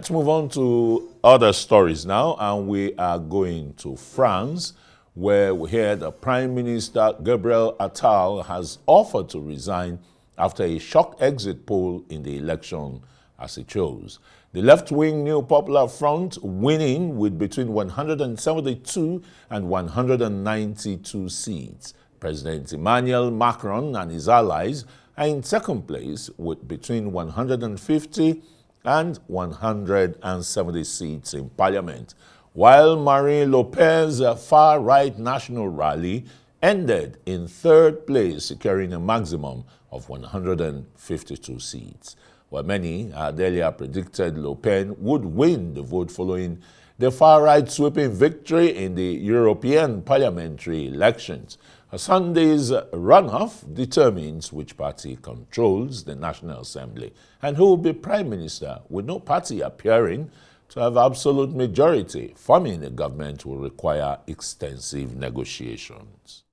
Let's move on to other stories now, and we are going to France, where we hear the Prime Minister Gabriel Attal has offered to resign after a shock exit poll in the election as he chose. The left-wing New Popular Front winning with between 172 and 192 seats. President Emmanuel Macron and his allies are in second place with between 150 and 170 seats in parliament, while Marine Le Pen's far-right national rally ended in third place, securing a maximum of 152 seats. While many had earlier predicted Le Pen would win the vote following the far-right sweeping victory in the European parliamentary elections. Sunday's runoff determines which party controls the National Assembly and who will be Prime Minister, with no party appearing to have absolute majority. Forming a government will require extensive negotiations.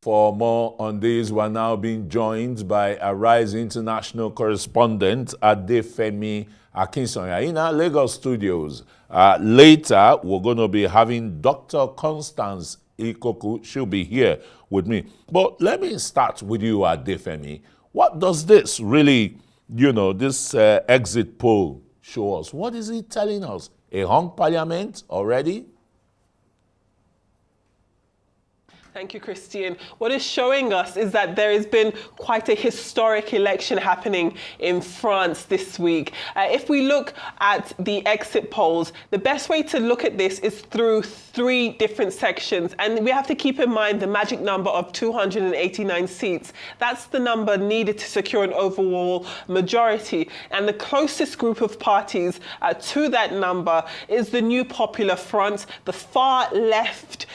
For more on this, we're now being joined by Arise international correspondent Adefemi Akinsanya in our Lagos studios. Later, we're going to be having Dr. Constance Ikoku. She'll be here with me. But let me start with you, Adefemi. What does this really, this exit poll show us? What is it telling us? A hung parliament already? Thank you, Christian. What it's showing us is that there has been quite a historic election happening in France this week. If we look at the exit polls, the best way to look at this is through three different sections. And we have to keep in mind the magic number of 289 seats. That's the number needed to secure an overall majority. And the closest group of parties to that number is the New Popular Front, the far left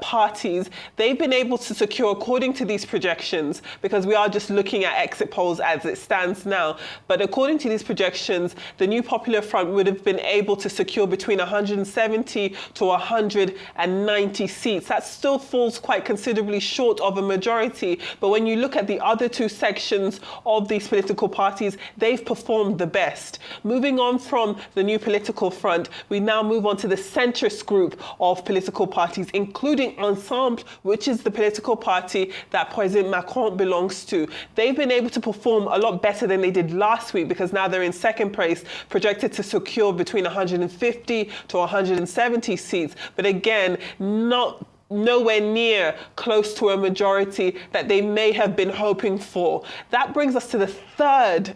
parties. They've been able to secure, according to these projections, because we are just looking at exit polls as it stands now, but according to these projections, the New Popular Front would have been able to secure between 170 to 190 seats. That still falls quite considerably short of a majority, but when you look at the other two sections of these political parties, they've performed the best. Moving on from the New Political Front, we now move on to the centrist group of political parties, including Ensemble, which is the political party that President Macron belongs to. They've been able to perform a lot better than they did last week, because now they're in second place, projected to secure between 150 to 170 seats. But again, nowhere near close to a majority that they may have been hoping for. That brings us to the third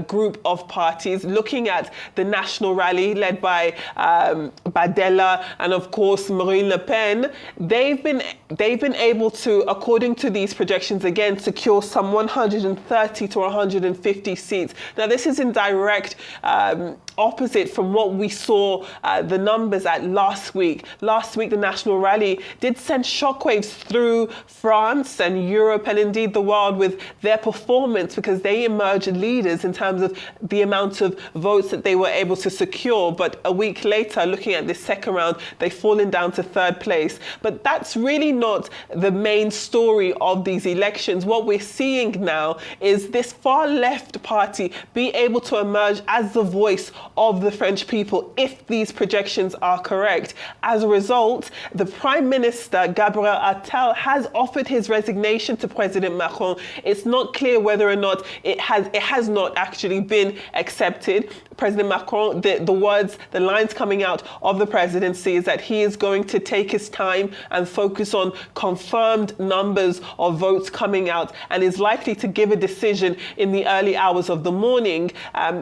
group of parties, looking at the National Rally led by Badella and of course Marine Le Pen. They've been able to, according to these projections, again secure some 130 to 150 seats. Now this is in direct opposite from what we saw the numbers at last week. Last week, the National Rally did send shockwaves through France and Europe and indeed the world with their performance, because they emerged leaders in terms of the amount of votes that they were able to secure. But a week later, looking at this second round, they've fallen down to third place. But that's really not the main story of these elections. What we're seeing now is this far left party be able to emerge as the voice of the French people if these projections are correct. As a result, the Prime Minister, Gabriel Attal, has offered his resignation to President Macron. It's not clear whether or not it has not actually been accepted. President Macron, the lines coming out of the presidency is that he is going to take his time and focus on confirmed numbers of votes coming out, and is likely to give a decision in the early hours of the morning.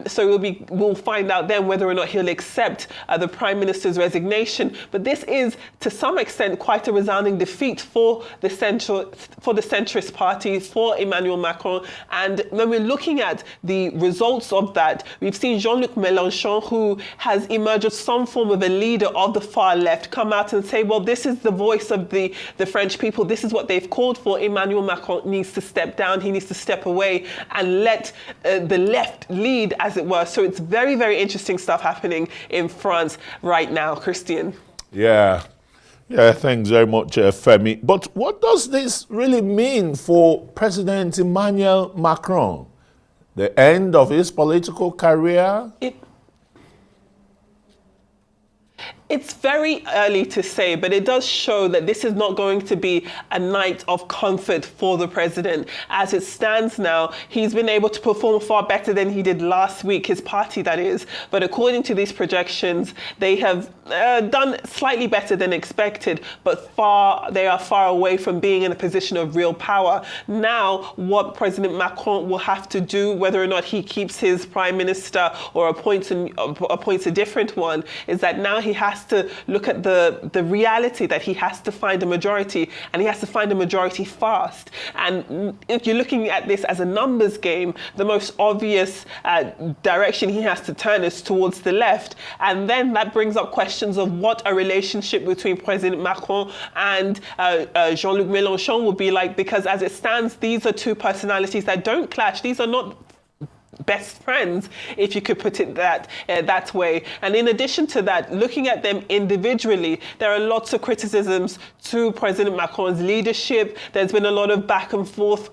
So we'll find out then whether or not he'll accept the Prime Minister's resignation. But this is, to some extent, quite a resounding defeat for the centrist party, for Emmanuel Macron. And when we're looking at the results of that, we've seen Jean-Luc Jean-Luc Mélenchon, who has emerged as some form of a leader of the far left, come out and say, well, this is the voice of the French people. This is what they've called for. Emmanuel Macron needs to step down. He needs to step away and let the left lead, as it were. So it's very, very interesting stuff happening in France right now, Christian. Yeah, thanks very much, Femi. But what does this really mean for President Emmanuel Macron? The end of his political career? It's very early to say, but it does show that this is not going to be a night of comfort for the president. As it stands now, he's been able to perform far better than he did last week, his party that is. But according to these projections, they have done slightly better than expected, but they are far away from being in a position of real power. Now, what President Macron will have to do, whether or not he keeps his prime minister or appoints a different one, is that now he has to look at the reality that he has to find a majority, and he has to find a majority fast. And if you're looking at this as a numbers game, the most obvious direction he has to turn is towards the left. And then that brings up questions of what a relationship between President Macron and Jean-Luc Mélenchon will be like, because as it stands, these are two personalities that don't clash. These are not best friends, if you could put it that way. And in addition to that, looking at them individually, there are lots of criticisms to President Macron's leadership. There's been a lot of back and forth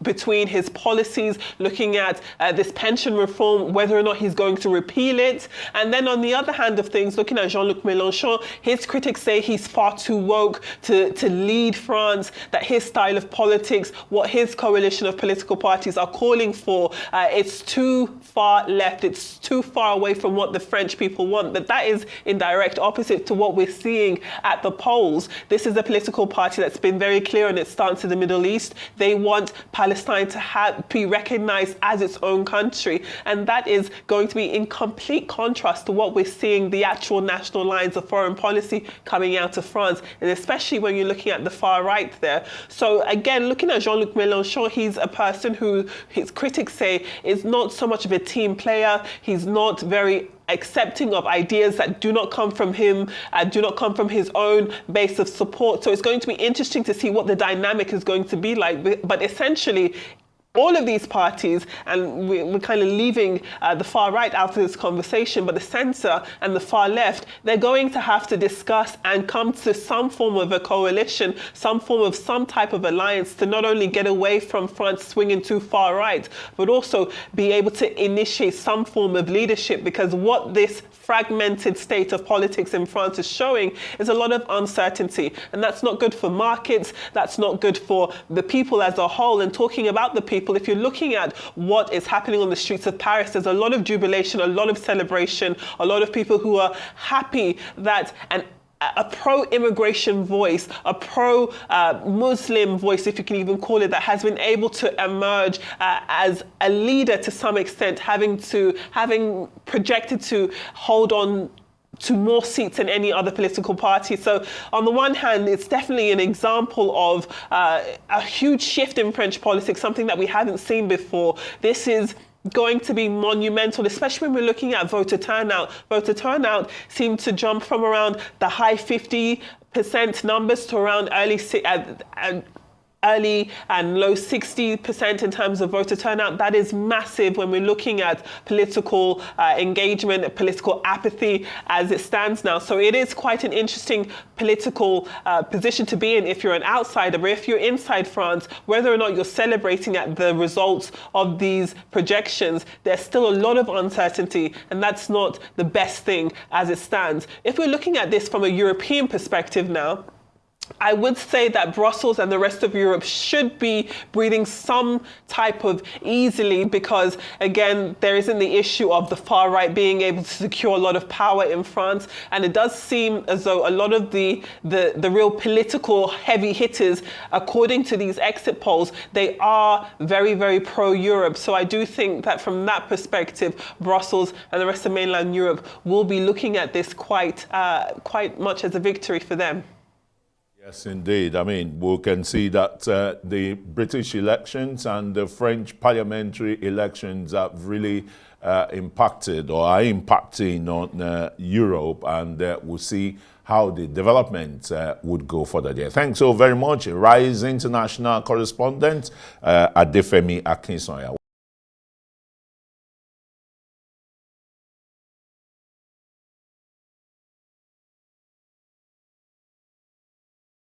between his policies, looking at this pension reform, whether or not he's going to repeal it. And then on the other hand of things, looking at Jean-Luc Mélenchon, his critics say he's far too woke to lead France, that his style of politics, what his coalition of political parties are calling for, it's too far left, it's too far away from what the French people want. But that is in direct opposite to what we're seeing at the polls. This is a political party that's been very clear on its stance in the Middle East. They want Palestine to be recognized as its own country. And that is going to be in complete contrast to what we're seeing, the actual national lines of foreign policy coming out of France, and especially when you're looking at the far right there. So again, looking at Jean-Luc Mélenchon, he's a person who his critics say is not so much of a team player. He's not very accepting of ideas that do not come from him, do not come from his own base of support. So it's going to be interesting to see what the dynamic is going to be like. But essentially, all of these parties, and we're kind of leaving the far right out of this conversation, but the centre and the far left, they're going to have to discuss and come to some form of a coalition, some type of alliance to not only get away from France swinging too far right, but also be able to initiate some form of leadership, because what this fragmented state of politics in France is showing is a lot of uncertainty, and that's not good for markets, that's not good for the people as a whole. And talking about the people, if you're looking at what is happening on the streets of Paris, there's a lot of jubilation, a lot of celebration, a lot of people who are happy that a pro-immigration voice, a pro-Muslim voice, if you can even call it that, has been able to emerge as a leader to some extent, having projected to hold on to more seats than any other political party. So on the one hand, it's definitely an example of a huge shift in French politics, something that we haven't seen before. This is going to be monumental, especially when we're looking at voter turnout. Voter turnout seemed to jump from around the high 50% numbers to around early and low 60% in terms of voter turnout. That is massive when we're looking at political engagement, political apathy as it stands now. So it is quite an interesting political position to be in if you're an outsider. But if you're inside France, whether or not you're celebrating at the results of these projections, there's still a lot of uncertainty, and that's not the best thing as it stands. If we're looking at this from a European perspective now, I would say that Brussels and the rest of Europe should be breathing some type of easily, because again, there isn't the issue of the far right being able to secure a lot of power in France. And it does seem as though a lot of the real political heavy hitters, according to these exit polls, they are very, very pro-Europe. So I do think that from that perspective, Brussels and the rest of mainland Europe will be looking at this quite much as a victory for them. Yes, indeed. I mean, we can see that the British elections and the French parliamentary elections have really impacted or are impacting on Europe, and we'll see how the development would go further there. Thanks so very much. Rise International correspondent Adefemi Akinsanya.